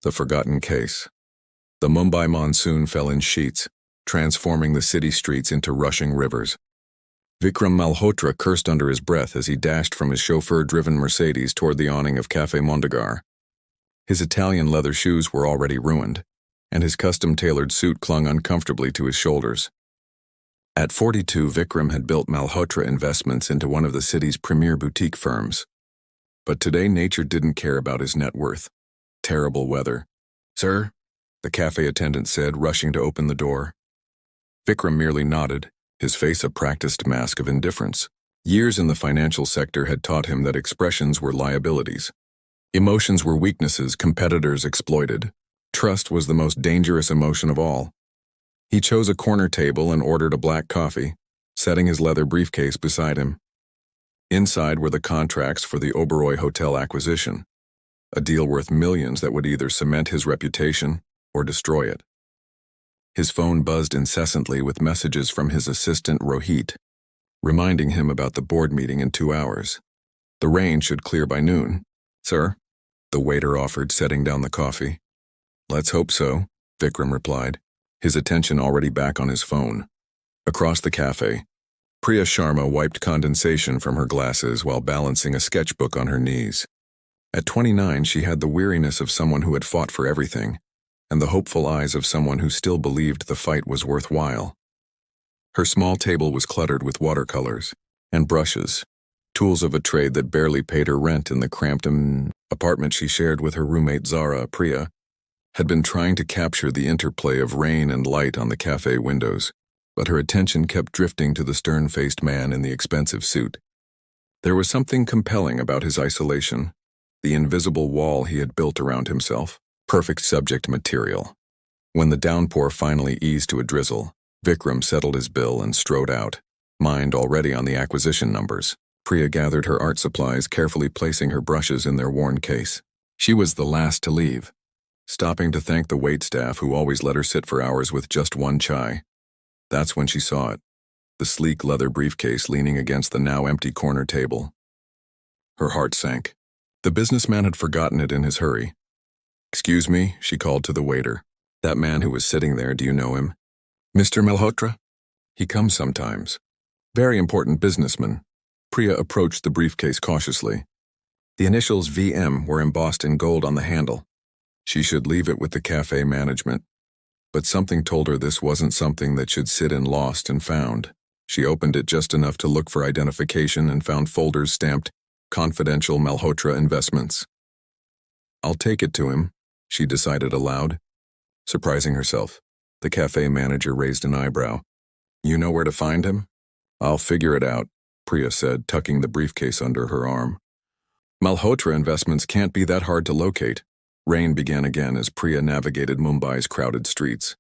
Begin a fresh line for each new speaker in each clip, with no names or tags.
The Forgotten Case. The Mumbai monsoon fell in sheets, transforming the city streets into rushing rivers. Vikram Malhotra cursed under his breath as he dashed from his chauffeur-driven Mercedes toward the awning of Café Mondegar. His Italian leather shoes were already ruined, and his custom-tailored suit clung uncomfortably to his shoulders. At 42, Vikram had built Malhotra Investments into one of the city's premier boutique firms. But today nature didn't care about his net worth. Terrible weather. "Sir?" the cafe attendant said, rushing to open the door. Vikram merely nodded, his face a practiced mask of indifference. Years in the financial sector had taught him that expressions were liabilities. Emotions were weaknesses competitors exploited. Trust was the most dangerous emotion of all. He chose a corner table and ordered a black coffee, setting his leather briefcase beside him. Inside were the contracts for the Oberoi Hotel acquisition, a deal worth millions that would either cement his reputation or destroy it. His phone buzzed incessantly with messages from his assistant Rohit, reminding him about the board meeting in 2 hours. The rain should clear by noon. "Sir?" the waiter offered, setting down the coffee. "Let's hope so," Vikram replied, his attention already back on his phone. Across the cafe, Priya Sharma wiped condensation from her glasses while balancing a sketchbook on her knees. At 29, she had the weariness of someone who had fought for everything, and the hopeful eyes of someone who still believed the fight was worthwhile. Her small table was cluttered with watercolors and brushes, tools of a trade that barely paid her rent in the cramped apartment she shared with her roommate Zara. Priya had been trying to capture the interplay of rain and light on the cafe windows, but her attention kept drifting to the stern-faced man in the expensive suit. There was something compelling about his isolation, the invisible wall he had built around himself. Perfect subject material. When the downpour finally eased to a drizzle, Vikram settled his bill and strode out, mind already on the acquisition numbers. Priya gathered her art supplies, carefully placing her brushes in their worn case. She was the last to leave, stopping to thank the waitstaff who always let her sit for hours with just one chai. That's when she saw it, the sleek leather briefcase leaning against the now empty corner table. Her heart sank. The businessman had forgotten it in his hurry. "Excuse me," she called to the waiter. "That man who was sitting there, do you know him?" "Mr. Malhotra? He comes sometimes. Very important businessman." Priya approached the briefcase cautiously. The initials VM were embossed in gold on the handle. She should leave it with the cafe management. But something told her this wasn't something that should sit in lost and found. She opened it just enough to look for identification and found folders stamped Confidential Malhotra Investments. "I'll take it to him," she decided aloud. Surprising herself, the cafe manager raised an eyebrow. "You know where to find him?" "I'll figure it out," Priya said, tucking the briefcase under her arm. Malhotra Investments can't be that hard to locate. Rain began again as Priya navigated Mumbai's crowded streets.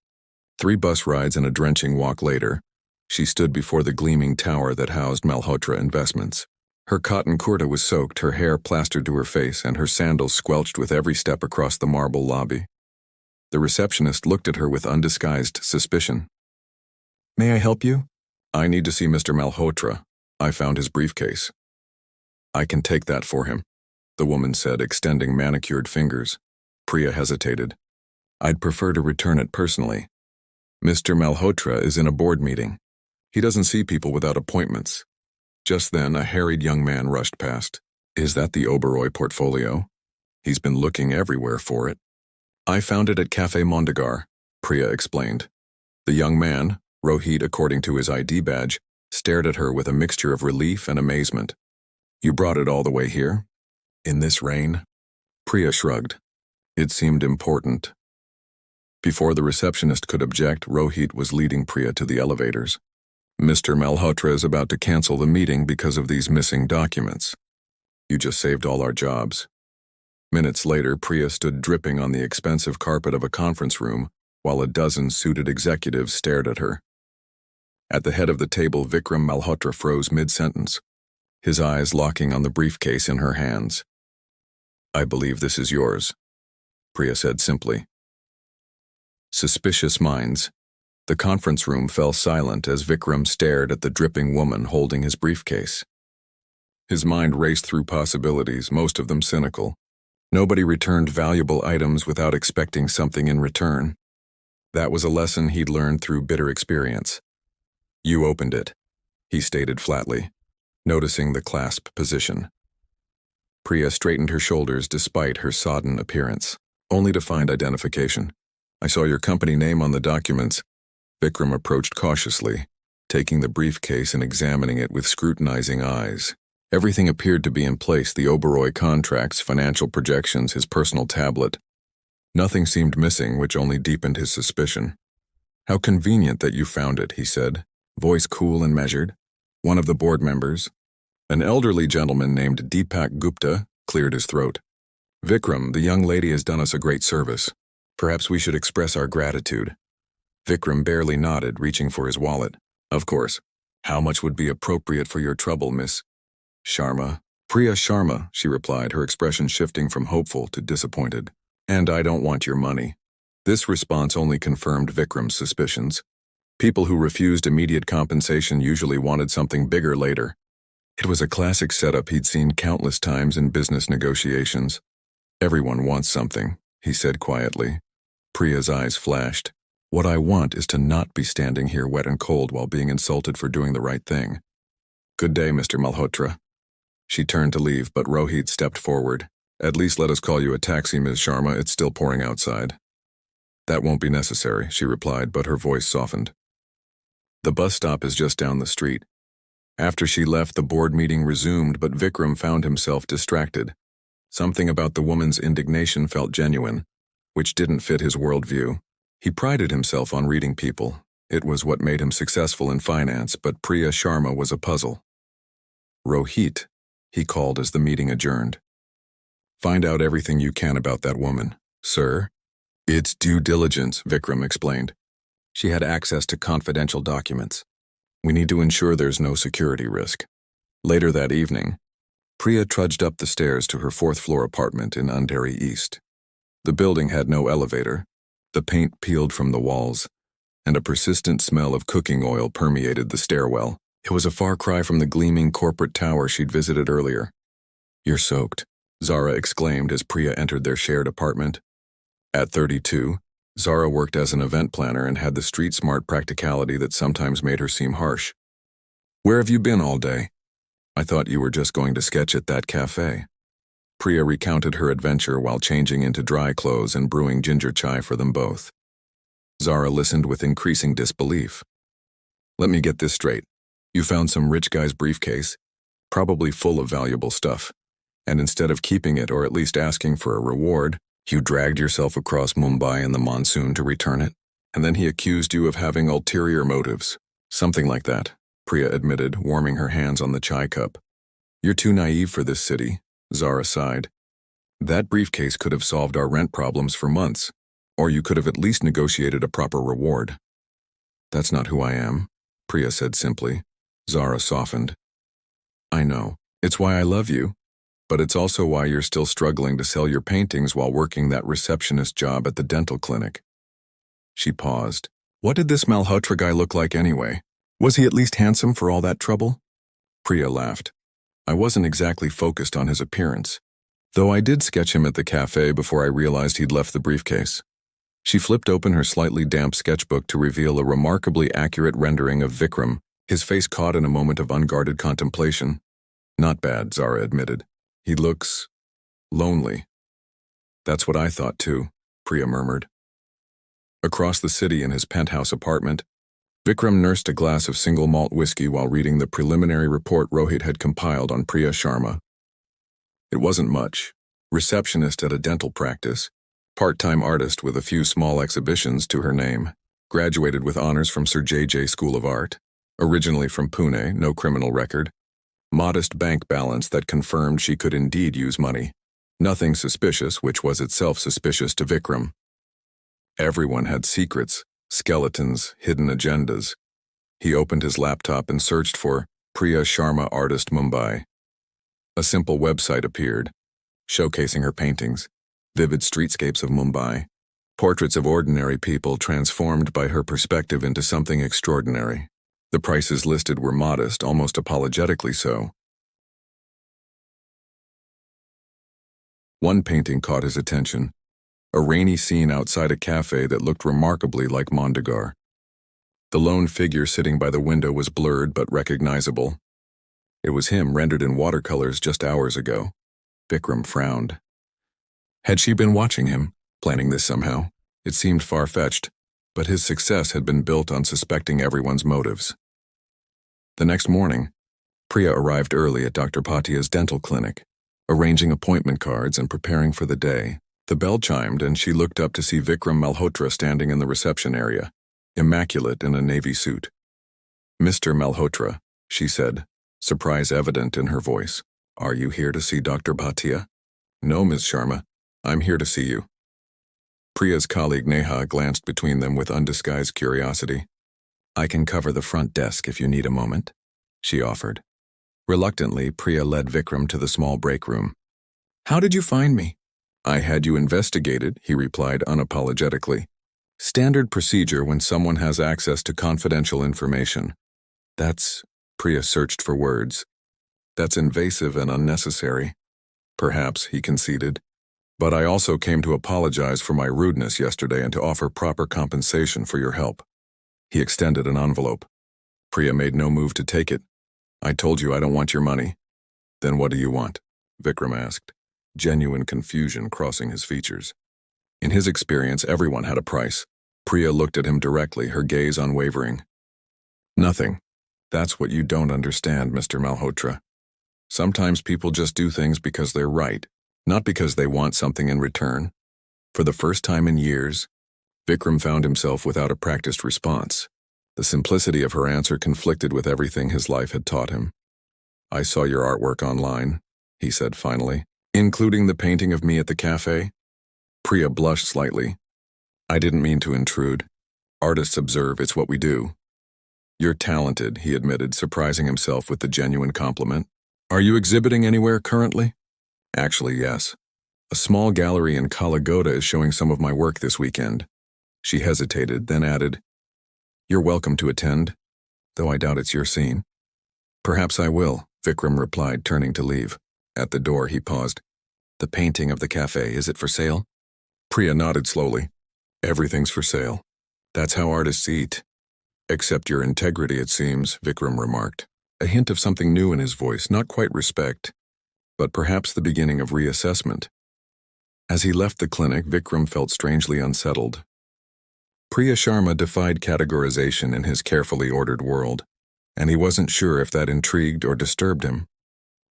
3 bus rides and a drenching walk later, she stood before the gleaming tower that housed Malhotra Investments. Her cotton kurta was soaked, her hair plastered to her face, and her sandals squelched with every step across the marble lobby. The receptionist looked at her with undisguised suspicion. "May I help you?" "I need to see Mr. Malhotra. I found his briefcase." "I can take that for him," the woman said, extending manicured fingers. Priya hesitated. "I'd prefer to return it personally. Mr. Malhotra is in a board meeting. He doesn't see people without appointments." Just then, a harried young man rushed past. "Is that the Oberoi portfolio? He's been looking everywhere for it." "I found it at Café Mondegar," Priya explained. The young man, Rohit according to his ID badge, stared at her with a mixture of relief and amazement. "You brought it all the way here? In this rain?" Priya shrugged. It seemed important. Before the receptionist could object, Rohit was leading Priya to the elevators. "Mr. Malhotra is about to cancel the meeting because of these missing documents. You just saved all our jobs." Minutes later, Priya stood dripping on the expensive carpet of a conference room while a dozen suited executives stared at her. At the head of the table, Vikram Malhotra froze mid-sentence, his eyes locking on the briefcase in her hands. "I believe this is yours," Priya said simply. Suspicious minds. The conference room fell silent as Vikram stared at the dripping woman holding his briefcase. His mind raced through possibilities, most of them cynical. Nobody returned valuable items without expecting something in return. That was a lesson he'd learned through bitter experience. "You opened it," he stated flatly, noticing the clasp position. Priya straightened her shoulders despite her sodden appearance, only to find identification. "I saw your company name on the documents." Vikram approached cautiously, taking the briefcase and examining it with scrutinizing eyes. Everything appeared to be in place: the Oberoi contracts, financial projections, his personal tablet. Nothing seemed missing, which only deepened his suspicion. "How convenient that you found it," he said, voice cool and measured. One of the board members, an elderly gentleman named Deepak Gupta, cleared his throat. "Vikram, the young lady has done us a great service. Perhaps we should express our gratitude." Vikram barely nodded, reaching for his wallet. "Of course. How much would be appropriate for your trouble, Miss Sharma?" "Priya Sharma," she replied, her expression shifting from hopeful to disappointed. "And I don't want your money." This response only confirmed Vikram's suspicions. People who refused immediate compensation usually wanted something bigger later. It was a classic setup he'd seen countless times in business negotiations. "Everyone wants something," he said quietly. Priya's eyes flashed. "What I want is to not be standing here wet and cold while being insulted for doing the right thing." "Good day, Mr. Malhotra." She turned to leave, but Rohit stepped forward. "At least let us call you a taxi, Ms. Sharma. It's still pouring outside." "That won't be necessary," she replied, but her voice softened. "The bus stop is just down the street." After she left, the board meeting resumed, but Vikram found himself distracted. Something about the woman's indignation felt genuine, which didn't fit his worldview. He prided himself on reading people. It was what made him successful in finance, but Priya Sharma was a puzzle. "Rohit," he called as the meeting adjourned. "Find out everything you can about that woman." "Sir?" "It's due diligence," Vikram explained. "She had access to confidential documents. We need to ensure there's no security risk." Later that evening, Priya trudged up the stairs to her fourth-floor apartment in Andheri East. The building had no elevator, the paint peeled from the walls, and a persistent smell of cooking oil permeated the stairwell. It was a far cry from the gleaming corporate tower she'd visited earlier. "You're soaked," Zara exclaimed as Priya entered their shared apartment. At 32, Zara worked as an event planner and had the street-smart practicality that sometimes made her seem harsh. "Where have you been all day?" "I thought you were just going to sketch at that cafe." Priya recounted her adventure while changing into dry clothes and brewing ginger chai for them both. Zara listened with increasing disbelief. "Let me get this straight. You found some rich guy's briefcase, probably full of valuable stuff, and instead of keeping it or at least asking for a reward, you dragged yourself across Mumbai in the monsoon to return it, and then he accused you of having ulterior motives." "Something like that," Priya admitted, warming her hands on the chai cup. "You're too naive for this city," Zara sighed. "That briefcase could have solved our rent problems for months, or you could have at least negotiated a proper reward." "That's not who I am," Priya said simply. Zara softened. "I know. It's why I love you. But it's also why you're still struggling to sell your paintings while working that receptionist job at the dental clinic." She paused. What did this Malhotra guy look like anyway? Was he at least handsome for all that trouble? Priya laughed. "I wasn't exactly focused on his appearance, though I did sketch him at the cafe before I realized he'd left the briefcase." She flipped open her slightly damp sketchbook to reveal a remarkably accurate rendering of Vikram, his face caught in a moment of unguarded contemplation. "Not bad," Zara admitted. "He looks lonely." "That's what I thought too," Priya murmured. Across the city in his penthouse apartment, Vikram nursed a glass of single malt whiskey while reading the preliminary report Rohit had compiled on Priya Sharma. It wasn't much. Receptionist at a dental practice, part-time artist with a few small exhibitions to her name, graduated with honors from Sir J.J. School of Art, originally from Pune, no criminal record, modest bank balance that confirmed she could indeed use money. Nothing suspicious, which was itself suspicious to Vikram. Everyone had secrets, skeletons, hidden agendas. He opened his laptop and searched for Priya Sharma Artist Mumbai. A simple website appeared, showcasing her paintings, vivid streetscapes of Mumbai, portraits of ordinary people transformed by her perspective into something extraordinary. The prices listed were modest, almost apologetically so. One painting caught his attention, a rainy scene outside a cafe that looked remarkably like Mondegar. The lone figure sitting by the window was blurred but recognizable. It was him rendered in watercolors just hours ago. Vikram frowned. Had she been watching him, planning this somehow? It seemed far-fetched, but his success had been built on suspecting everyone's motives. The next morning, Priya arrived early at Dr. Patia's dental clinic, arranging appointment cards and preparing for the day. The bell chimed and she looked up to see Vikram Malhotra standing in the reception area, immaculate in a navy suit. "Mr. Malhotra," she said, surprise evident in her voice. "Are you here to see Dr. Bhatia?" "No, Ms. Sharma. I'm here to see you." Priya's colleague Neha glanced between them with undisguised curiosity. "I can cover the front desk if you need a moment," she offered. Reluctantly, Priya led Vikram to the small break room. "How did you find me?" "I had you investigated," he replied unapologetically. "Standard procedure when someone has access to confidential information." "That's," Priya searched for words. "That's invasive and unnecessary." "Perhaps," he conceded. "But I also came to apologize for my rudeness yesterday and to offer proper compensation for your help." He extended an envelope. Priya made no move to take it. "I told you I don't want your money." "Then what do you want?" Vikram asked, genuine confusion crossing his features. In his experience, everyone had a price. Priya looked at him directly, her gaze unwavering. "Nothing. That's what you don't understand, Mr. Malhotra. Sometimes people just do things because they're right, not because they want something in return." For the first time in years, Vikram found himself without a practiced response. The simplicity of her answer conflicted with everything his life had taught him. "I saw your artwork online," he said finally. "Including the painting of me at the cafe?" Priya blushed slightly. "I didn't mean to intrude. Artists observe, it's what we do." "You're talented," he admitted, surprising himself with the genuine compliment. "Are you exhibiting anywhere currently?" "Actually, yes. A small gallery in Kalagoda is showing some of my work this weekend." She hesitated, then added, "You're welcome to attend, though I doubt it's your scene." "Perhaps I will," Vikram replied, turning to leave. At the door, he paused. "The painting of the cafe, is it for sale?" Priya nodded slowly. "Everything's for sale. That's how artists eat." "Except your integrity, it seems," Vikram remarked. A hint of something new in his voice, not quite respect, but perhaps the beginning of reassessment. As he left the clinic, Vikram felt strangely unsettled. Priya Sharma defied categorization in his carefully ordered world, and he wasn't sure if that intrigued or disturbed him.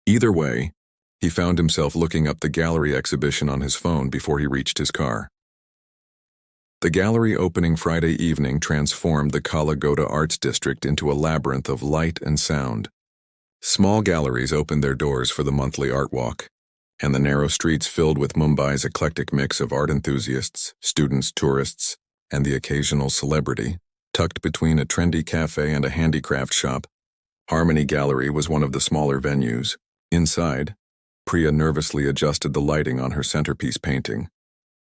Either way, he found himself looking up the gallery exhibition on his phone before he reached his car. The gallery opening Friday evening transformed the Kalagoda Arts District into a labyrinth of light and sound. Small galleries opened their doors for the monthly art walk, and the narrow streets filled with Mumbai's eclectic mix of art enthusiasts, students, tourists, and the occasional celebrity. Tucked between a trendy cafe and a handicraft shop, Harmony Gallery was one of the smaller venues. Inside, Priya nervously adjusted the lighting on her centerpiece painting,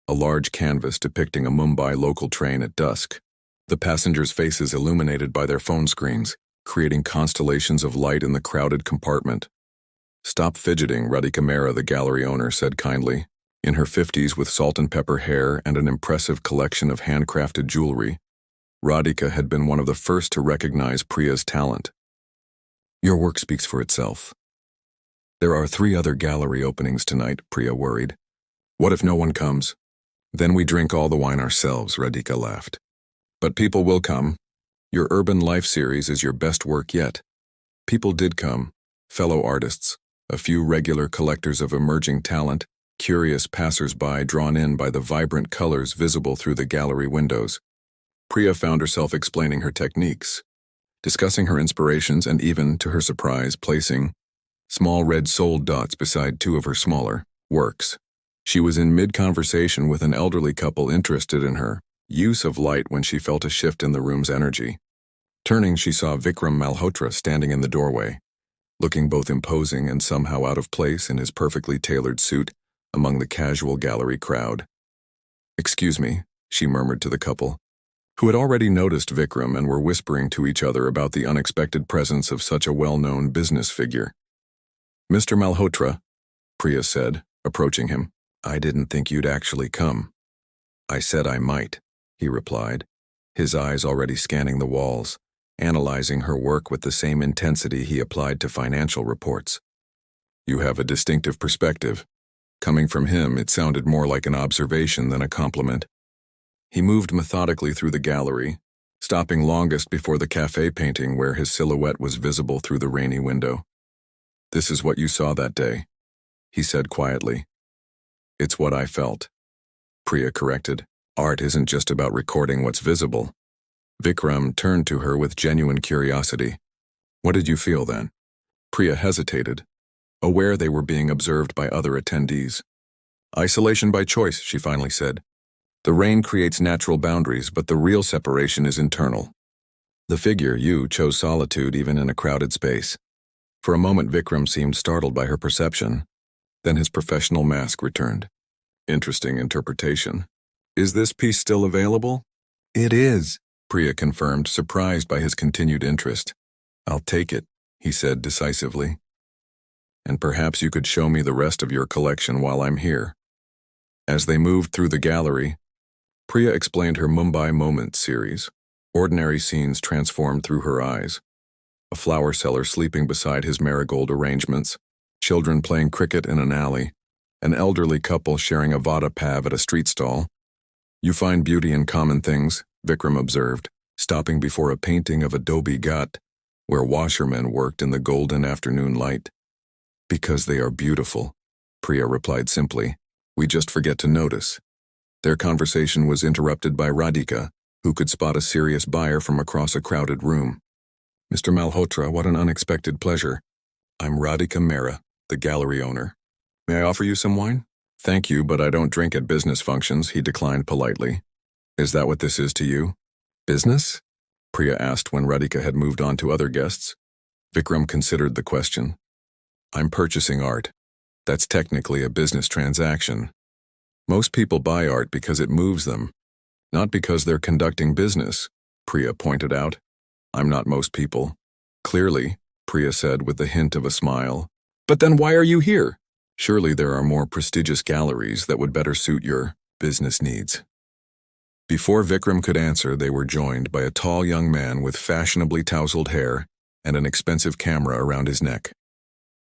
a large canvas depicting a Mumbai local train at dusk, the passengers' faces illuminated by their phone screens, creating constellations of light in the crowded compartment. "Stop fidgeting," Rediscover, the gallery owner, said kindly. In her 50s with salt and pepper hair and an impressive collection of handcrafted jewelry, Radhika had been one of the first to recognize Priya's talent. "Your work speaks for itself." "There are 3 other gallery openings tonight," Priya worried. "What if no one comes?" "Then we drink all the wine ourselves," Radhika laughed. "But people will come. Your Urban Life series is your best work yet." People did come, fellow artists, a few regular collectors of emerging talent, curious passers-by drawn in by the vibrant colors visible through the gallery windows. Priya found herself explaining her techniques, discussing her inspirations, and even, to her surprise, placing small red soul dots beside 2 of her smaller works. She was in mid-conversation with an elderly couple interested in her use of light when she felt a shift in the room's energy. Turning, she saw Vikram Malhotra standing in the doorway, looking both imposing and somehow out of place in his perfectly tailored suit among the casual gallery crowd. "Excuse me," she murmured to the couple, who had already noticed Vikram and were whispering to each other about the unexpected presence of such a well-known business figure. "Mr. Malhotra," Priya said, approaching him. I didn't think you'd actually come. I said I might, he replied, his eyes already scanning the walls, analyzing her work with the same intensity he applied to financial reports. You have a distinctive perspective. Coming from him, it sounded more like an observation than a compliment. He moved methodically through the gallery, stopping longest before the cafe painting where his silhouette was visible through the rainy window. This is what you saw that day, he said quietly. It's what I felt. Priya corrected. Art isn't just about recording what's visible. Vikram turned to her with genuine curiosity. What did you feel then? Priya hesitated, aware they were being observed by other attendees. Isolation by choice, she finally said. The rain creates natural boundaries, but the real separation is internal. The figure, you, chose solitude even in a crowded space. For a moment, Vikram seemed startled by her perception. Then his professional mask returned. Interesting interpretation. Is this piece still available? It is, Priya confirmed, surprised by his continued interest. I'll take it, he said decisively. And perhaps you could show me the rest of your collection while I'm here. As they moved through the gallery, Priya explained her Mumbai Moments series. Ordinary scenes transformed through her eyes. A flower seller sleeping beside his marigold arrangements, children playing cricket in an alley, an elderly couple sharing a vada pav at a street stall. You find beauty in common things, Vikram observed, stopping before a painting of Adobe Ghat, where washermen worked in the golden afternoon light. Because they are beautiful, Priya replied simply. We just forget to notice. Their conversation was interrupted by Radhika, who could spot a serious buyer from across a crowded room. Mr. Malhotra, what an unexpected pleasure. I'm Radhika Mehra, the gallery owner. May I offer you some wine? Thank you, but I don't drink at business functions, he declined politely. Is that what this is to you? Business? Priya asked when Radhika had moved on to other guests. Vikram considered the question. I'm purchasing art. That's technically a business transaction. Most people buy art because it moves them, not because they're conducting business, Priya pointed out. I'm not most people. Clearly, Priya said with the hint of a smile. But then why are you here? Surely there are more prestigious galleries that would better suit your business needs. Before Vikram could answer, they were joined by a tall young man with fashionably tousled hair and an expensive camera around his neck.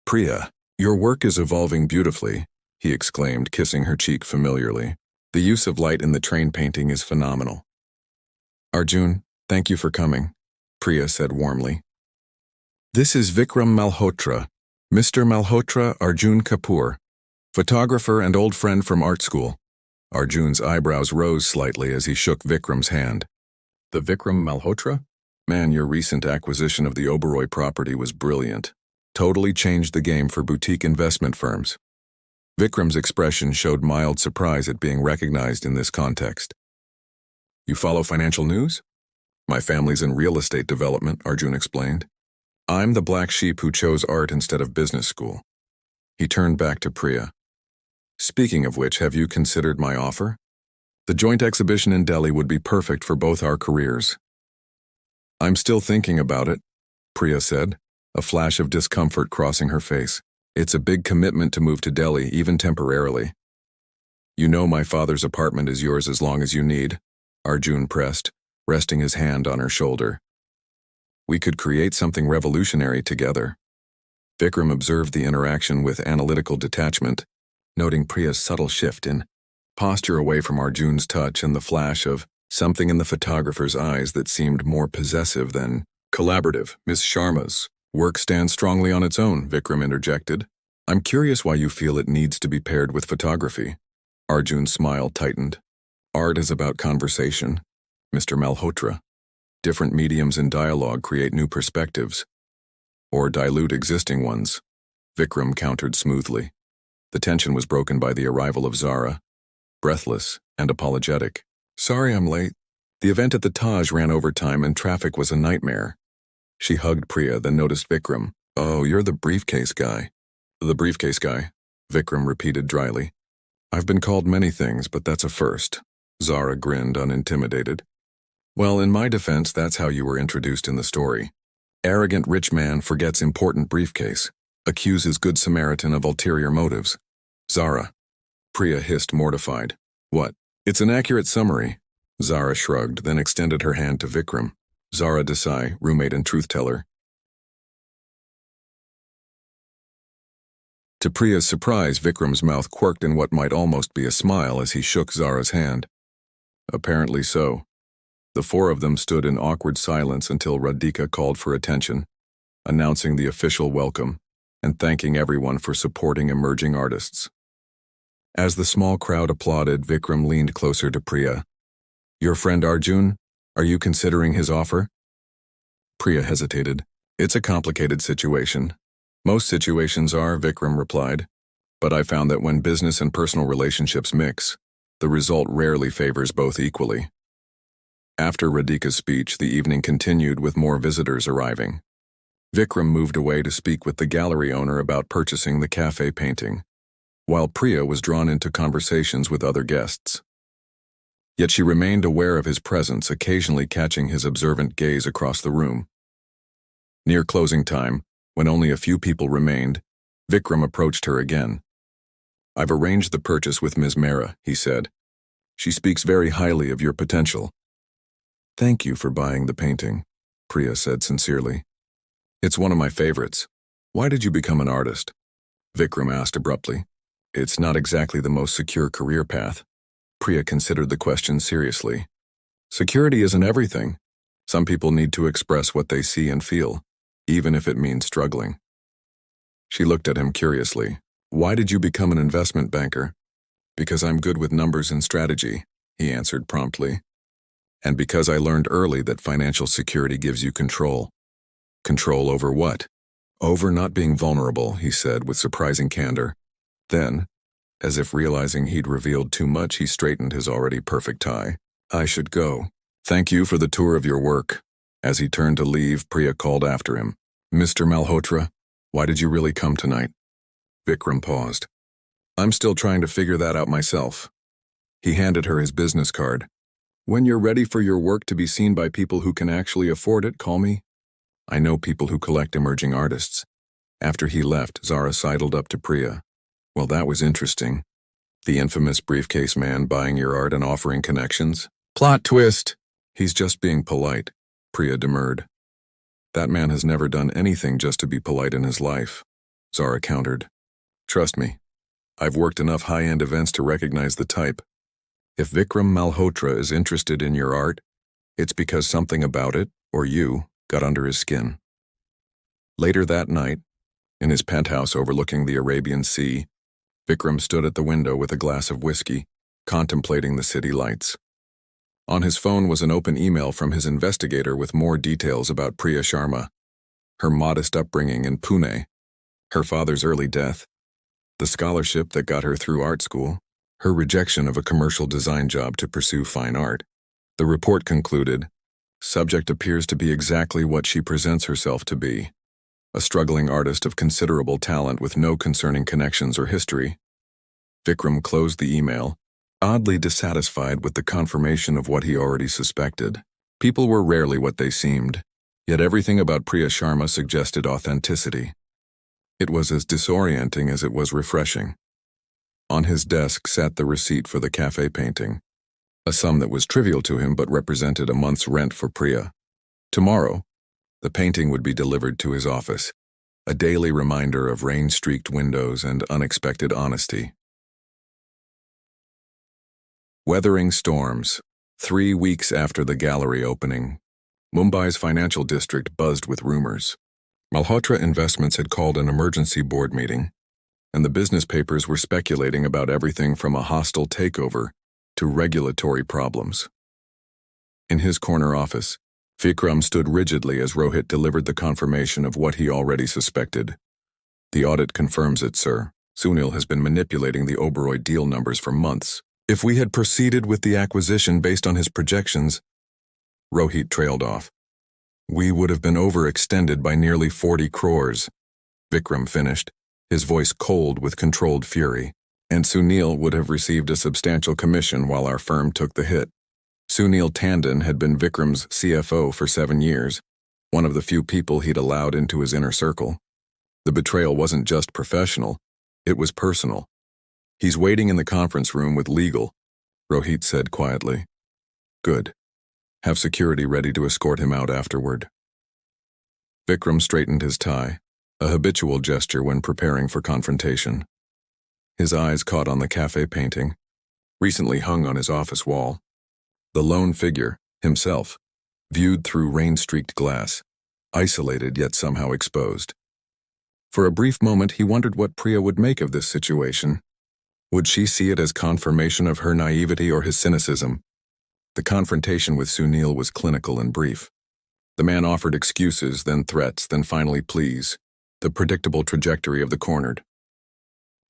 Priya, your work is evolving beautifully, he exclaimed, kissing her cheek familiarly. The use of light in the train painting is phenomenal. Arjun, thank you for coming, Priya said warmly. This is Vikram Malhotra, Mr. Malhotra Arjun Kapoor, photographer and old friend from art school. Arjun's eyebrows rose slightly as he shook Vikram's hand. The Vikram Malhotra? Man, your recent acquisition of the Oberoi property was brilliant. Totally changed the game for boutique investment firms. Vikram's expression showed mild surprise at being recognized in this context. You follow financial news? My family's in real estate development, Arjun explained. I'm the black sheep who chose art instead of business school. He turned back to Priya. Speaking of which, have you considered my offer? The joint exhibition in Delhi would be perfect for both our careers. I'm still thinking about it, Priya said, a flash of discomfort crossing her face. It's a big commitment to move to Delhi, even temporarily. You know my father's apartment is yours as long as you need, Arjun pressed, resting his hand on her shoulder. We could create something revolutionary together. Vikram observed the interaction with analytical detachment, noting Priya's subtle shift in posture away from Arjun's touch and the flash of something in the photographer's eyes that seemed more possessive than collaborative. Miss Sharma's work stands strongly on its own, Vikram interjected. I'm curious why you feel it needs to be paired with photography. Arjun's smile tightened. Art is about conversation, Mr. Malhotra. Different mediums in dialogue create new perspectives, or dilute existing ones, Vikram countered smoothly. The tension was broken by the arrival of Zara, breathless and apologetic. Sorry I'm late. The event at the Taj ran over time and traffic was a nightmare. She hugged Priya, then noticed Vikram. Oh, you're the briefcase guy. The briefcase guy, Vikram repeated dryly. I've been called many things, but that's a first. Zara grinned, unintimidated. Well, in my defense, that's how you were introduced in the story. Arrogant rich man forgets important briefcase, accuses Good Samaritan of ulterior motives. Zara, Priya hissed, mortified. What? It's an accurate summary. Zara shrugged, then extended her hand to Vikram. Zara Desai, roommate and truth-teller. To Priya's surprise, Vikram's mouth quirked in what might almost be a smile as he shook Zara's hand. Apparently so. The four of them stood in awkward silence until Radhika called for attention, announcing the official welcome and thanking everyone for supporting emerging artists. As the small crowd applauded, Vikram leaned closer to Priya. Your friend Arjun? Are you considering his offer? Priya hesitated. It's a complicated situation. Most situations are, Vikram replied. But I found that when business and personal relationships mix, the result rarely favors both equally. After Radhika's speech, the evening continued with more visitors arriving. Vikram moved away to speak with the gallery owner about purchasing the cafe painting, while Priya was drawn into conversations with other guests. Yet she remained aware of his presence, occasionally catching his observant gaze across the room. Near closing time, when only a few people remained, Vikram approached her again. I've arranged the purchase with Ms. Mehra, he said. She speaks very highly of your potential. Thank you for buying the painting, Priya said sincerely. It's one of my favorites. Why did you become an artist? Vikram asked abruptly. It's not exactly the most secure career path. Priya considered the question seriously. Security isn't everything. Some people need to express what they see and feel, even if it means struggling. She looked at him curiously. Why did you become an investment banker? Because I'm good with numbers and strategy, he answered promptly. And because I learned early that financial security gives you control. Control over what? Over not being vulnerable, he said with surprising candor. Then, as if realizing he'd revealed too much, he straightened his already perfect tie. I should go. Thank you for the tour of your work. As he turned to leave, Priya called after him. Mr. Malhotra, why did you really come tonight? Vikram paused. I'm still trying to figure that out myself. He handed her his business card. When you're ready for your work to be seen by people who can actually afford it, call me. I know people who collect emerging artists. After he left, Zara sidled up to Priya. Well, that was interesting. The infamous briefcase man buying your art and offering connections? Plot twist! He's just being polite, Priya demurred. That man has never done anything just to be polite in his life, Zara countered. Trust me, I've worked enough high-end events to recognize the type. If Vikram Malhotra is interested in your art, it's because something about it, or you, got under his skin. Later that night, in his penthouse overlooking the Arabian Sea, Vikram stood at the window with a glass of whiskey, contemplating the city lights. On his phone was an open email from his investigator with more details about Priya Sharma, her modest upbringing in Pune, her father's early death, the scholarship that got her through art school, her rejection of a commercial design job to pursue fine art. The report concluded, subject appears to be exactly what she presents herself to be, a struggling artist of considerable talent with no concerning connections or history. Vikram closed the email, oddly dissatisfied with the confirmation of what he already suspected. People were rarely what they seemed, yet everything about Priya Sharma suggested authenticity. It was as disorienting as it was refreshing. On his desk sat the receipt for the cafe painting, a sum that was trivial to him but represented a month's rent for Priya. Tomorrow, the painting would be delivered to his office, a daily reminder of rain-streaked windows and unexpected honesty. Weathering storms. 3 weeks after the gallery opening, Mumbai's financial district buzzed with rumors. Malhotra Investments had called an emergency board meeting, and the business papers were speculating about everything from a hostile takeover to regulatory problems. In his corner office, Vikram stood rigidly as Rohit delivered the confirmation of what he already suspected. The audit confirms it, sir. Sunil has been manipulating the Oberoi deal numbers for months. If we had proceeded with the acquisition based on his projections, Rohit trailed off. We would have been overextended by nearly 40 crores. Vikram finished, his voice cold with controlled fury. And Sunil would have received a substantial commission while our firm took the hit. Sunil Tandon had been Vikram's CFO for 7 years, one of the few people he'd allowed into his inner circle. The betrayal wasn't just professional, it was personal. He's waiting in the conference room with legal, Rohit said quietly. Good. Have security ready to escort him out afterward. Vikram straightened his tie, a habitual gesture when preparing for confrontation. His eyes caught on the cafe painting, recently hung on his office wall. The lone figure, himself, viewed through rain-streaked glass, isolated yet somehow exposed. For a brief moment he wondered what Priya would make of this situation. Would she see it as confirmation of her naivety or his cynicism? The confrontation with Sunil was clinical and brief. The man offered excuses, then threats, then finally pleas, the predictable trajectory of the cornered.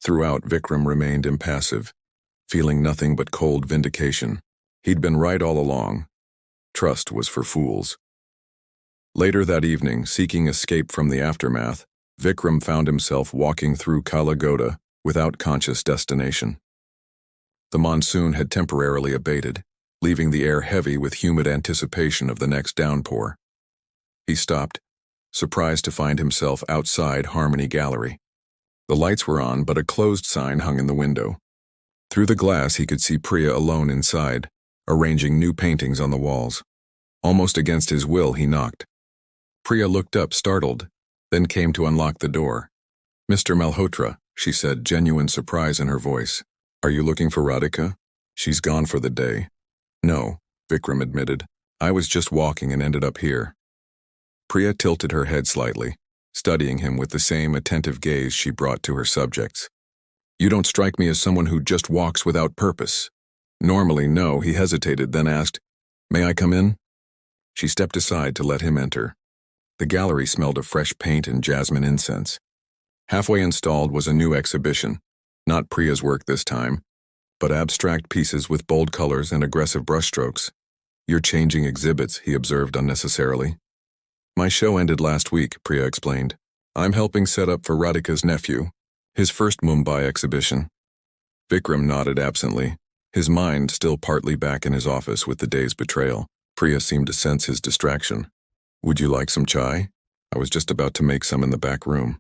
Throughout, Vikram remained impassive, feeling nothing but cold vindication. He'd been right all along. Trust was for fools. Later that evening, seeking escape from the aftermath, Vikram found himself walking through Kalagoda without conscious destination. The monsoon had temporarily abated, leaving the air heavy with humid anticipation of the next downpour. He stopped, surprised to find himself outside Harmony Gallery. The lights were on, but a closed sign hung in the window. Through the glass he could see Priya alone inside, arranging new paintings on the walls. Almost against his will, he knocked. Priya looked up, startled, then came to unlock the door. "Mr. Malhotra," she said, genuine surprise in her voice. "Are you looking for Radhika? She's gone for the day." "No," Vikram admitted. "I was just walking and ended up here." Priya tilted her head slightly, studying him with the same attentive gaze she brought to her subjects. "You don't strike me as someone who just walks without purpose." "Normally, no," he hesitated, then asked, "May I come in?" She stepped aside to let him enter. The gallery smelled of fresh paint and jasmine incense. Halfway installed was a new exhibition, not Priya's work this time, but abstract pieces with bold colors and aggressive brushstrokes. "You're changing exhibits," he observed unnecessarily. "My show ended last week," Priya explained. "I'm helping set up for Radhika's nephew, his first Mumbai exhibition." Vikram nodded absently, his mind still partly back in his office with the day's betrayal. Priya seemed to sense his distraction. "Would you like some chai? I was just about to make some in the back room."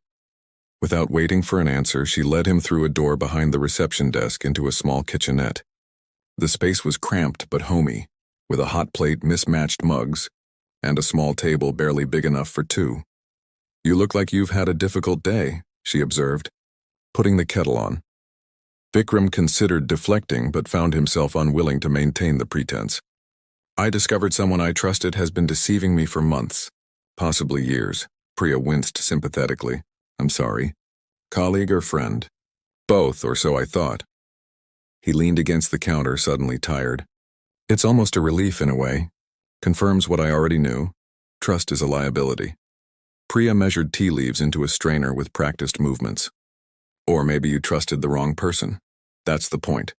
Without waiting for an answer, she led him through a door behind the reception desk into a small kitchenette. The space was cramped but homey, with a hot plate, mismatched mugs, and a small table barely big enough for two. "You look like you've had a difficult day," she observed, putting the kettle on. Vikram considered deflecting but found himself unwilling to maintain the pretense. "I discovered someone I trusted has been deceiving me for months, possibly years." Priya winced sympathetically. "I'm sorry. Colleague or friend?" "Both, or so I thought." He leaned against the counter, suddenly tired. "It's almost a relief in a way. Confirms what I already knew. Trust is a liability." Priya measured tea leaves into a strainer with practiced movements. "Or maybe you trusted the wrong person. That's the point.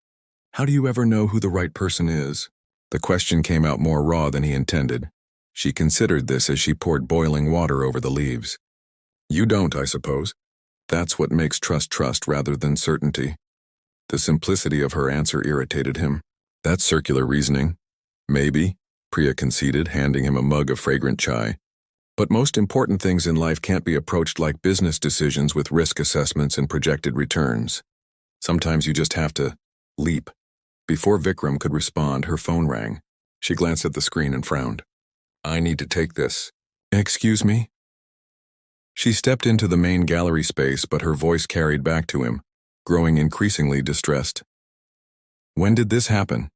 How do you ever know who the right person is?" The question came out more raw than he intended. She considered this as she poured boiling water over the leaves. "You don't, I suppose. That's what makes trust rather than certainty." The simplicity of her answer irritated him. "That's circular reasoning." "Maybe," Priya conceded, handing him a mug of fragrant chai. "But most important things in life can't be approached like business decisions with risk assessments and projected returns. Sometimes you just have to leap." Before Vikram could respond, her phone rang. She glanced at the screen and frowned. "I need to take this." "Excuse me?" She stepped into the main gallery space, but her voice carried back to him, growing increasingly distressed. "When did this happen?"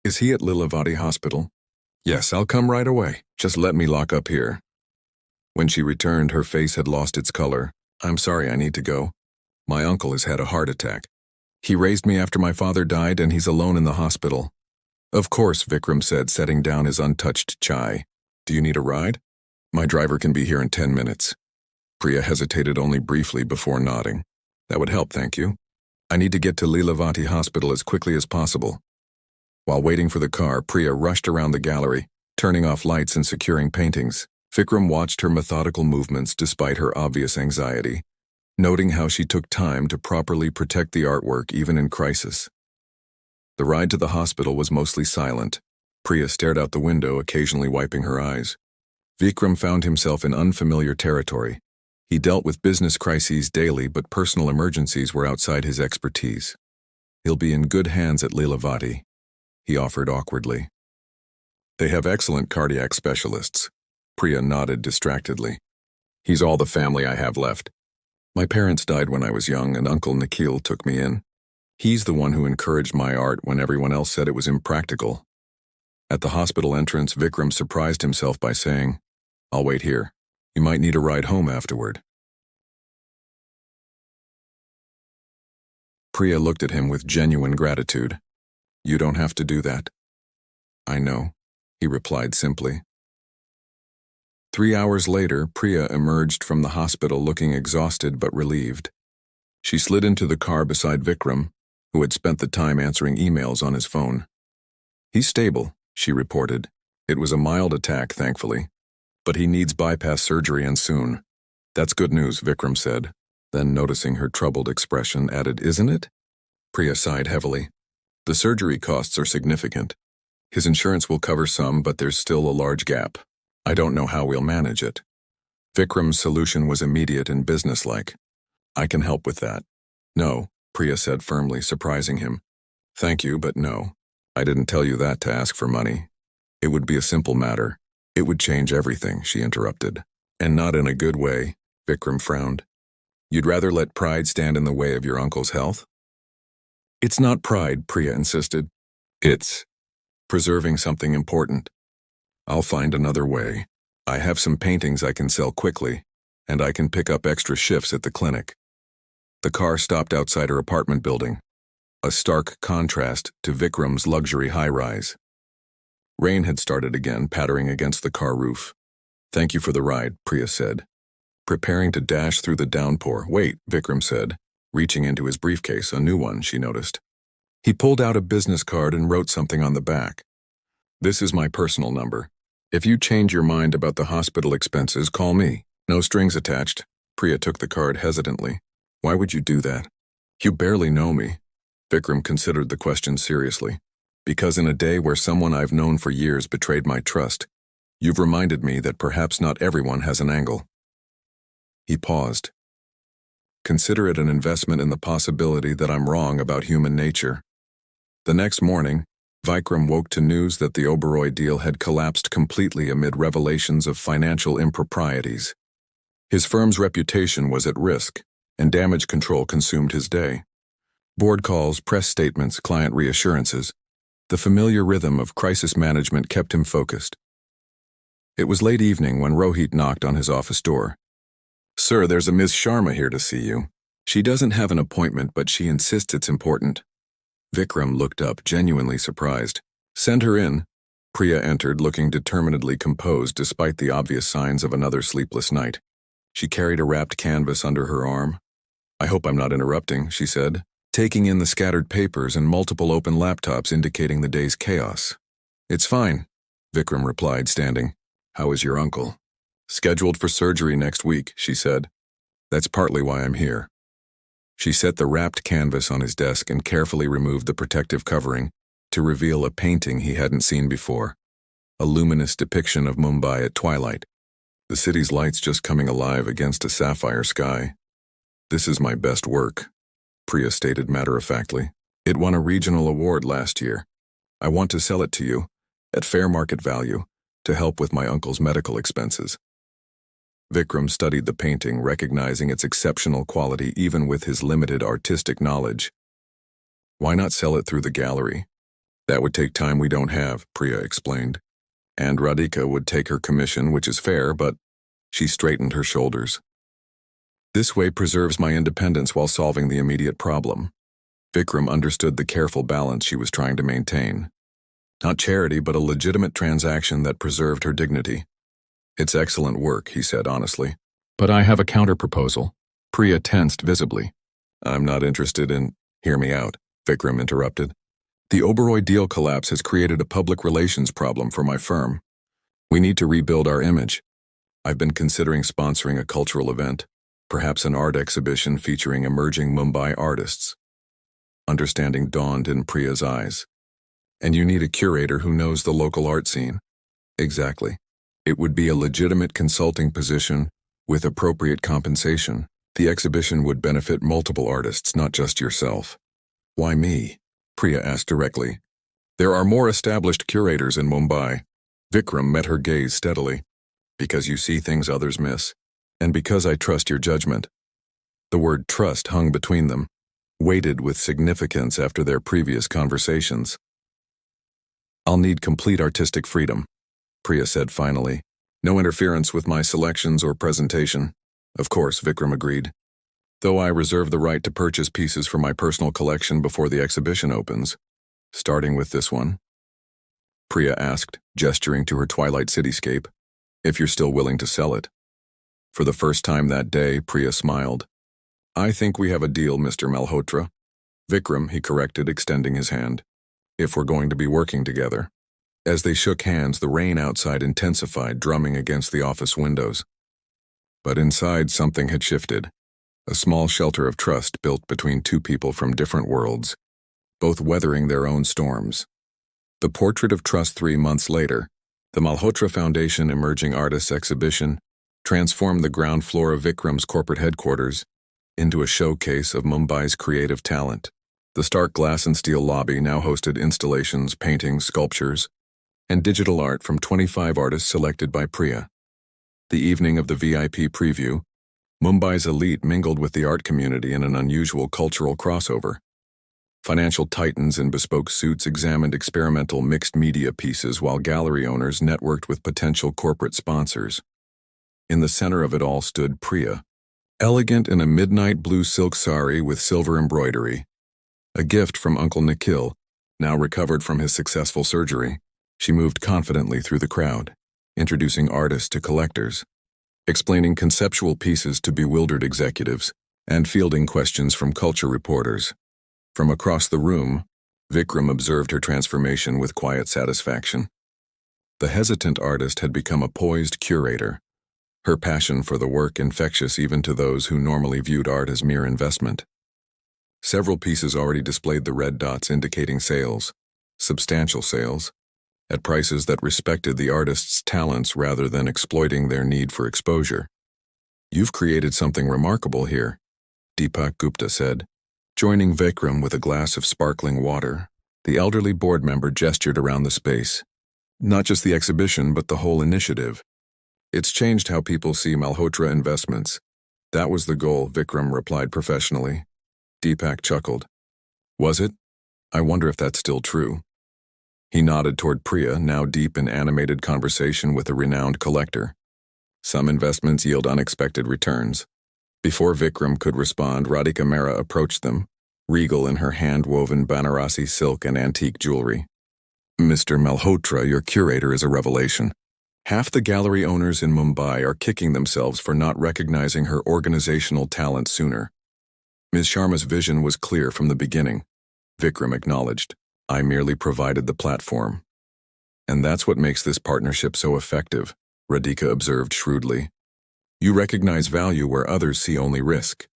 "Is he at Lilavati Hospital?" "Yes, I'll come right away. Just let me lock up here." When she returned, her face had lost its color. "I'm sorry, I need to go. My uncle has had a heart attack. He raised me after my father died, and he's alone in the hospital." "Of course," Vikram said, setting down his untouched chai. "Do you need a ride?" "My driver can be here in 10 minutes. Priya hesitated only briefly before nodding. "That would help, thank you. I need to get to Lilavati Hospital as quickly as possible." While waiting for the car, Priya rushed around the gallery, turning off lights and securing paintings. Vikram watched her methodical movements despite her obvious anxiety, noting how she took time to properly protect the artwork even in crisis. The ride to the hospital was mostly silent. Priya stared out the window, occasionally wiping her eyes. Vikram found himself in unfamiliar territory. He dealt with business crises daily, but personal emergencies were outside his expertise. He'll be in good hands at Lilavati, he offered awkwardly. They have excellent cardiac specialists. Priya nodded distractedly. He's all the family I have left. My parents died when I was young, and Uncle Nikhil took me in. He's the one who encouraged my art when everyone else said it was impractical. At the hospital entrance, Vikram surprised himself by saying, "I'll wait here. You might need a ride home afterward." Priya looked at him with genuine gratitude. "You don't have to do that." "I know," he replied simply. 3 hours later, Priya emerged from the hospital looking exhausted but relieved. She slid into the car beside Vikram, who had spent the time answering emails on his phone. "He's stable," she reported. "It was a mild attack, thankfully. But he needs bypass surgery, and soon." "That's good news," Vikram said. Then, noticing her troubled expression, added, "Isn't it?" Priya sighed heavily. "The surgery costs are significant. His insurance will cover some, but there's still a large gap. I don't know how we'll manage it." Vikram's solution was immediate and businesslike. "I can help with that." "No," Priya said firmly, surprising him. "Thank you, but no. I didn't tell you that to ask for money. It would be a simple matter. It would change everything," she interrupted. "And not in a good way," Vikram frowned. "You'd rather let pride stand in the way of your uncle's health?" "It's not pride," Priya insisted. "It's preserving something important. I'll find another way. I have some paintings I can sell quickly, and I can pick up extra shifts at the clinic." The car stopped outside her apartment building, a stark contrast to Vikram's luxury high-rise. Rain had started again, pattering against the car roof. "Thank you for the ride," Priya said, preparing to dash through the downpour. "Wait," Vikram said, reaching into his briefcase, a new one, she noticed. He pulled out a business card and wrote something on the back. "This is my personal number. If you change your mind about the hospital expenses, call me. No strings attached." Priya took the card hesitantly. "Why would you do that?" "You barely know me." Vikram considered the question seriously. "Because in a day where someone I've known for years betrayed my trust, you've reminded me that perhaps not everyone has an angle." He paused. "Consider it an investment in the possibility that I'm wrong about human nature." The next morning, Vikram woke to news that the Oberoi deal had collapsed completely amid revelations of financial improprieties. His firm's reputation was at risk, and damage control consumed his day. Board calls, press statements, client reassurances. The familiar rhythm of crisis management kept him focused. It was late evening when Rohit knocked on his office door. "Sir, there's a Ms. Sharma here to see you. She doesn't have an appointment, but she insists it's important." Vikram looked up, genuinely surprised. "Send her in." Priya entered, looking determinedly composed despite the obvious signs of another sleepless night. She carried a wrapped canvas under her arm. "I hope I'm not interrupting," she said, taking in the scattered papers and multiple open laptops indicating the day's chaos. "It's fine," Vikram replied, standing. "How is your uncle?" "Scheduled for surgery next week," she said. "That's partly why I'm here." She set the wrapped canvas on his desk and carefully removed the protective covering to reveal a painting he hadn't seen before, a luminous depiction of Mumbai at twilight, the city's lights just coming alive against a sapphire sky. "This is my best work," Priya stated matter-of-factly. "It won a regional award last year. I want to sell it to you, at fair market value, to help with my uncle's medical expenses." Vikram studied the painting, recognizing its exceptional quality even with his limited artistic knowledge. "Why not sell it through the gallery?" "That would take time we don't have," Priya explained. "And Radhika would take her commission, which is fair, but..." She straightened her shoulders. "This way preserves my independence while solving the immediate problem." Vikram understood the careful balance she was trying to maintain. Not charity, but a legitimate transaction that preserved her dignity. "It's excellent work," he said honestly. "But I have a counter-proposal." Priya tensed visibly. "I'm not interested in..." "Hear me out," Vikram interrupted. "The Oberoi deal collapse has created a public relations problem for my firm. We need to rebuild our image. I've been considering sponsoring a cultural event, perhaps an art exhibition featuring emerging Mumbai artists." Understanding dawned in Priya's eyes. "And you need a curator who knows the local art scene." "Exactly. It would be a legitimate consulting position With appropriate compensation, the exhibition would benefit multiple artists, not just yourself. Why me? Priya asked directly. There are more established curators in Mumbai. Vikram met her gaze steadily. Because you see things others miss, and because I trust your judgment. The word trust hung between them, weighted with significance after their previous conversations. I'll need complete artistic freedom, Priya said finally. No interference with my selections or presentation. Of course, Vikram agreed. Though I reserve the right to purchase pieces for my personal collection before the exhibition opens. Starting with this one? Priya asked, gesturing to her twilight cityscape. If you're still willing to sell it. For the first time that day, Priya smiled. I think we have a deal, Mr. Malhotra. Vikram, he corrected, extending his hand. If we're going to be working together. As they shook hands, the rain outside intensified, drumming against the office windows. But inside, something had shifted. A small shelter of trust built between two people from different worlds, both weathering their own storms. The Portrait of Trust 3 months later, the Malhotra Foundation Emerging Artists Exhibition transformed the ground floor of Vikram's corporate headquarters into a showcase of Mumbai's creative talent. The stark glass and steel lobby now hosted installations, paintings, sculptures, and digital art from 25 artists selected by Priya. The evening of the VIP preview, Mumbai's elite mingled with the art community in an unusual cultural crossover. Financial titans in bespoke suits examined experimental mixed media pieces while gallery owners networked with potential corporate sponsors. In the center of it all stood Priya, elegant in a midnight blue silk sari with silver embroidery. A gift from Uncle Nikhil, now recovered from his successful surgery. She moved confidently through the crowd, introducing artists to collectors, explaining conceptual pieces to bewildered executives, and fielding questions from culture reporters. From across the room, Vikram observed her transformation with quiet satisfaction. The hesitant artist had become a poised curator, her passion for the work infectious even to those who normally viewed art as mere investment. Several pieces already displayed the red dots indicating sales, substantial sales, at prices that respected the artist's talents rather than exploiting their need for exposure. You've created something remarkable here, Deepak Gupta said. Joining Vikram with a glass of sparkling water, the elderly board member gestured around the space. Not just the exhibition, but the whole initiative. It's changed how people see Malhotra investments. That was the goal, Vikram replied professionally. Deepak chuckled. Was it? I wonder if that's still true. He nodded toward Priya, now deep in animated conversation with a renowned collector. Some investments yield unexpected returns. Before Vikram could respond, Radhika Mehra approached them, regal in her hand-woven Banarasi silk and antique jewelry. Mr. Malhotra, your curator is a revelation. Half the gallery owners in Mumbai are kicking themselves for not recognizing her organizational talent sooner. Ms. Sharma's vision was clear from the beginning, Vikram acknowledged. I merely provided the platform. And that's what makes this partnership so effective, Radhika observed shrewdly. You recognize value where others see only risk.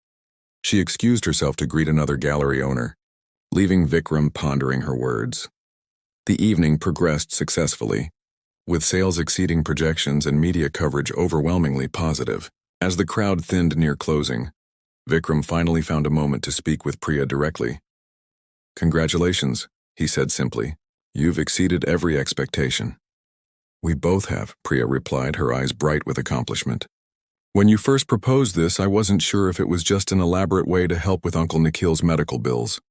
She excused herself to greet another gallery owner, leaving Vikram pondering her words. The evening progressed successfully, with sales exceeding projections and media coverage overwhelmingly positive. As the crowd thinned near closing, Vikram finally found a moment to speak with Priya directly. Congratulations, he said simply. You've exceeded every expectation. We both have, Priya replied, her eyes bright with accomplishment. When you first proposed this, I wasn't sure if it was just an elaborate way to help with Uncle Nikhil's medical bills.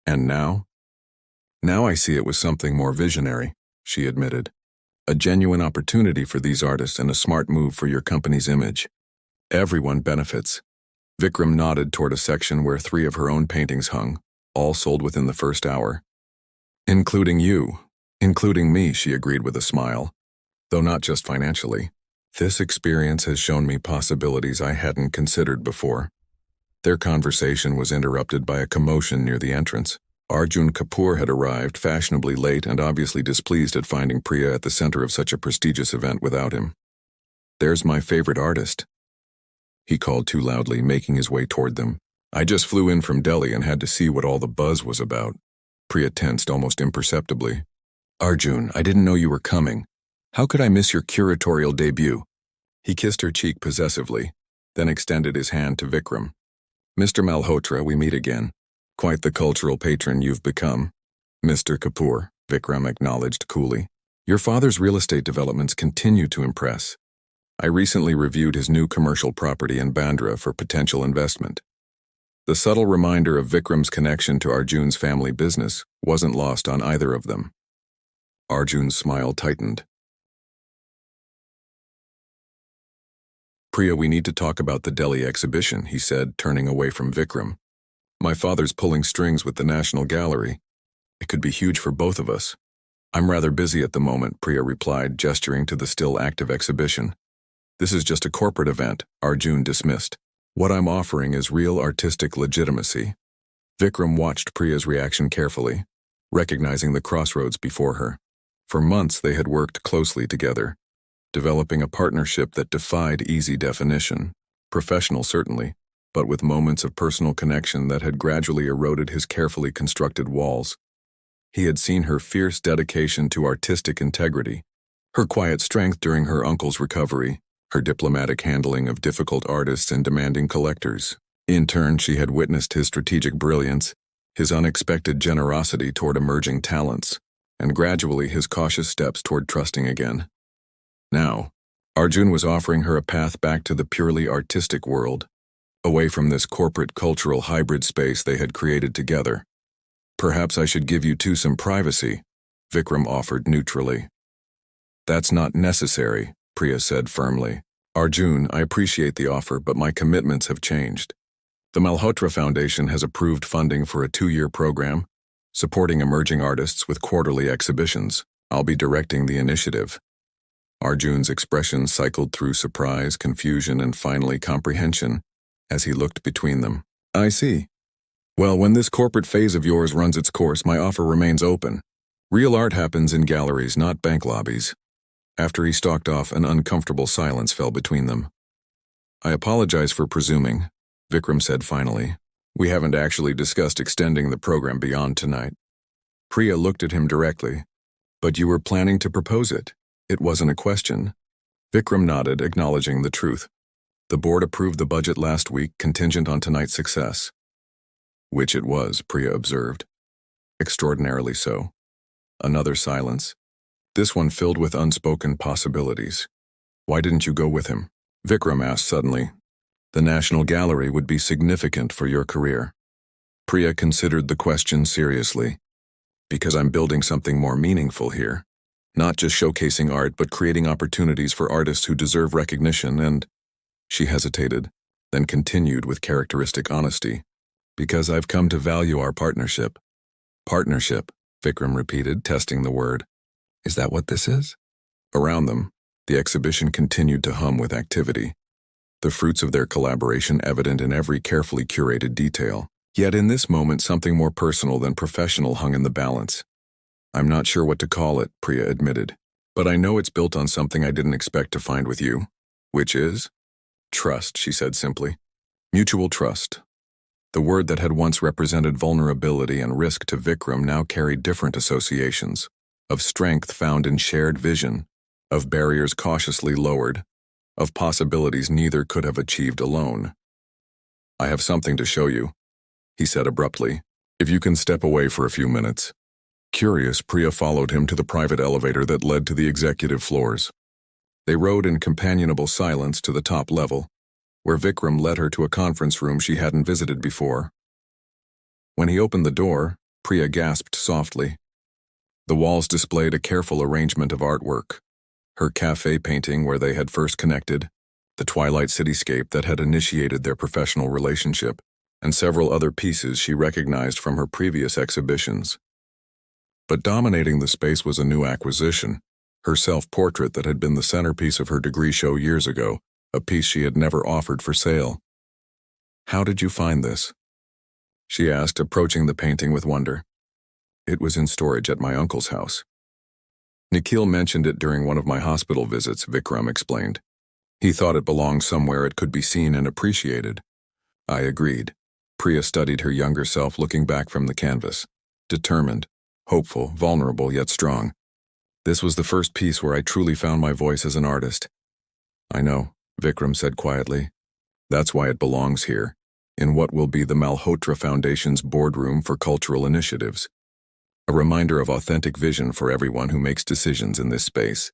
And now? Now I see it was something more visionary, she admitted. A genuine opportunity for these artists and a smart move for your company's image. Everyone benefits. Vikram nodded toward a section where 3 of her own paintings hung, all sold within the first hour. Including you. Including me, she agreed with a smile. Though not just financially. This experience has shown me possibilities I hadn't considered before. Their conversation was interrupted by a commotion near the entrance. Arjun Kapoor had arrived, fashionably late and obviously displeased at finding Priya at the center of such a prestigious event without him. There's my favorite artist, he called too loudly, making his way toward them. I just flew in from Delhi and had to see what all the buzz was about. Priya tensed almost imperceptibly. Arjun, I didn't know you were coming. How could I miss your curatorial debut? He kissed her cheek possessively, then extended his hand to Vikram. Mr. Malhotra, we meet again. Quite the cultural patron you've become. Mr. Kapoor, Vikram acknowledged coolly. Your father's real estate developments continue to impress. I recently reviewed his new commercial property in Bandra for potential investment. The subtle reminder of Vikram's connection to Arjun's family business wasn't lost on either of them. Arjun's smile tightened. Priya, we need to talk about the Delhi exhibition, he said, turning away from Vikram. My father's pulling strings with the National Gallery. It could be huge for both of us. I'm rather busy at the moment, Priya replied, gesturing to the still active exhibition. This is just a corporate event, Arjun dismissed. What I'm offering is real artistic legitimacy. Vikram watched Priya's reaction carefully, recognizing the crossroads before her. For months they had worked closely together, developing a partnership that defied easy definition. Professional, certainly, but with moments of personal connection that had gradually eroded his carefully constructed walls. He had seen her fierce dedication to artistic integrity, her quiet strength during her uncle's recovery, her diplomatic handling of difficult artists and demanding collectors. In turn, she had witnessed his strategic brilliance, his unexpected generosity toward emerging talents, and gradually his cautious steps toward trusting again. Now, Arjun was offering her a path back to the purely artistic world, away from this corporate cultural hybrid space they had created together. Perhaps I should give you two some privacy, Vikram offered neutrally. That's not necessary, Priya said firmly. Arjun, I appreciate the offer, but my commitments have changed. The Malhotra Foundation has approved funding for a 2-year program, supporting emerging artists with quarterly exhibitions. I'll be directing the initiative. Arjun's expression cycled through surprise, confusion, and finally comprehension as he looked between them. I see. Well, when this corporate phase of yours runs its course, my offer remains open. Real art happens in galleries, not bank lobbies. After he stalked off, an uncomfortable silence fell between them. I apologize for presuming, Vikram said finally. We haven't actually discussed extending the program beyond tonight. Priya looked at him directly. But you were planning to propose it. It wasn't a question. Vikram nodded, acknowledging the truth. The board approved the budget last week, contingent on tonight's success. Which it was, Priya observed. Extraordinarily so. Another silence. This one filled with unspoken possibilities. Why didn't you go with him? Vikram asked suddenly. The National Gallery would be significant for your career. Priya considered the question seriously. Because I'm building something more meaningful here. Not just showcasing art, but creating opportunities for artists who deserve recognition and... She hesitated, then continued with characteristic honesty. Because I've come to value our partnership. Partnership, Vikram repeated, testing the word. Is that what this is? Around them, the exhibition continued to hum with activity, the fruits of their collaboration evident in every carefully curated detail. Yet in this moment, something more personal than professional hung in the balance. I'm not sure what to call it, Priya admitted, but I know it's built on something I didn't expect to find with you. Which is? Trust, she said simply. Mutual trust. The word that had once represented vulnerability and risk to Vikram now carried different associations, of strength found in shared vision, of barriers cautiously lowered, of possibilities neither could have achieved alone. I have something to show you, he said abruptly, if you can step away for a few minutes. Curious, Priya followed him to the private elevator that led to the executive floors. They rode in companionable silence to the top level, where Vikram led her to a conference room she hadn't visited before. When he opened the door, Priya gasped softly. The walls displayed a careful arrangement of artwork, her cafe painting where they had first connected, the twilight cityscape that had initiated their professional relationship, and several other pieces she recognized from her previous exhibitions. But dominating the space was a new acquisition, her self-portrait that had been the centerpiece of her degree show years ago, a piece she had never offered for sale. How did you find this? She asked, approaching the painting with wonder. It was in storage at my uncle's house. Nikhil mentioned it during one of my hospital visits, Vikram explained. He thought it belonged somewhere it could be seen and appreciated. I agreed. Priya studied her younger self looking back from the canvas. Determined, hopeful, vulnerable yet strong. This was the first piece where I truly found my voice as an artist. I know, Vikram said quietly. That's why it belongs here, in what will be the Malhotra Foundation's boardroom for cultural initiatives. A reminder of authentic vision for everyone who makes decisions in this space.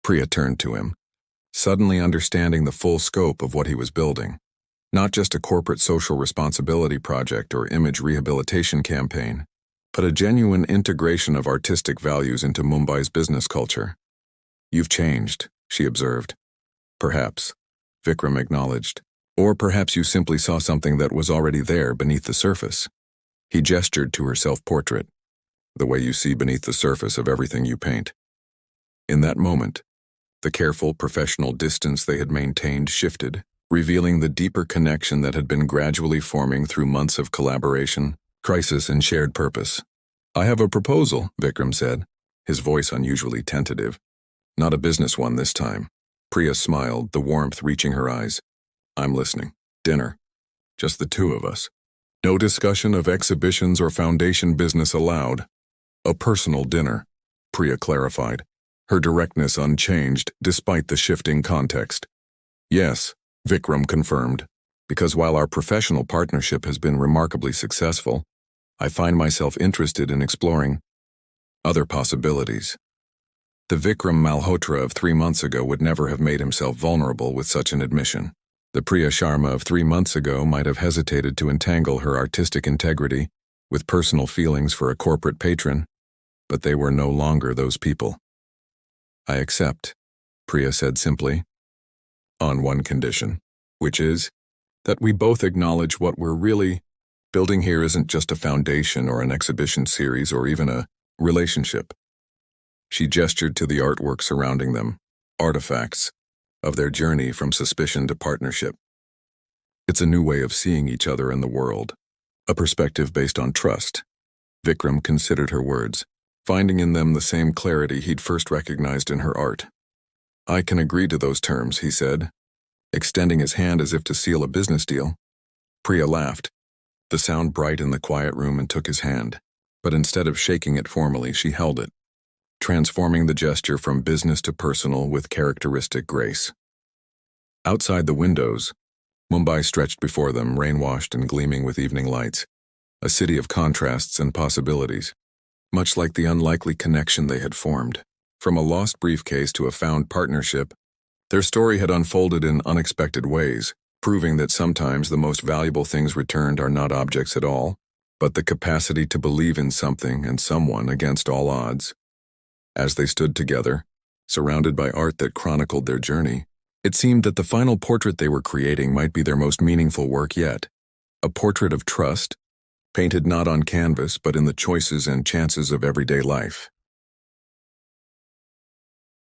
Priya turned to him, suddenly understanding the full scope of what he was building. Not just a corporate social responsibility project or image rehabilitation campaign, but a genuine integration of artistic values into Mumbai's business culture. You've changed, she observed. Perhaps, Vikram acknowledged. Or perhaps you simply saw something that was already there beneath the surface. He gestured to her self-portrait, the way you see beneath the surface of everything you paint. In that moment, the careful, professional distance they had maintained shifted, revealing the deeper connection that had been gradually forming through months of collaboration, crisis, and shared purpose. I have a proposal, Vikram said, his voice unusually tentative. Not a business one this time. Priya smiled, the warmth reaching her eyes. I'm listening. Dinner. Just the two of us. No discussion of exhibitions or foundation business allowed. A personal dinner, Priya clarified, her directness unchanged despite the shifting context. Yes, Vikram confirmed, because while our professional partnership has been remarkably successful, I find myself interested in exploring other possibilities. The Vikram Malhotra of 3 months ago would never have made himself vulnerable with such an admission. The Priya Sharma of 3 months ago might have hesitated to entangle her artistic integrity with personal feelings for a corporate patron, but they were no longer those people. I accept, Priya said simply, on one condition, which is that we both acknowledge what we're really building here isn't just a foundation or an exhibition series or even a relationship. She gestured to the artwork surrounding them, artifacts of their journey from suspicion to partnership. It's a new way of seeing each other and the world, a perspective based on trust. Vikram considered her words, finding in them the same clarity he'd first recognized in her art. I can agree to those terms, he said, extending his hand as if to seal a business deal. Priya laughed, the sound bright in the quiet room, and took his hand, but instead of shaking it formally, she held it, transforming the gesture from business to personal with characteristic grace. Outside the windows, Mumbai stretched before them, rain-washed and gleaming with evening lights, a city of contrasts and possibilities, much like the unlikely connection they had formed. From a lost briefcase to a found partnership, their story had unfolded in unexpected ways, proving that sometimes the most valuable things returned are not objects at all, but the capacity to believe in something and someone against all odds. As they stood together, surrounded by art that chronicled their journey, it seemed that the final portrait they were creating might be their most meaningful work yet. A portrait of trust, painted not on canvas but in the choices and chances of everyday life.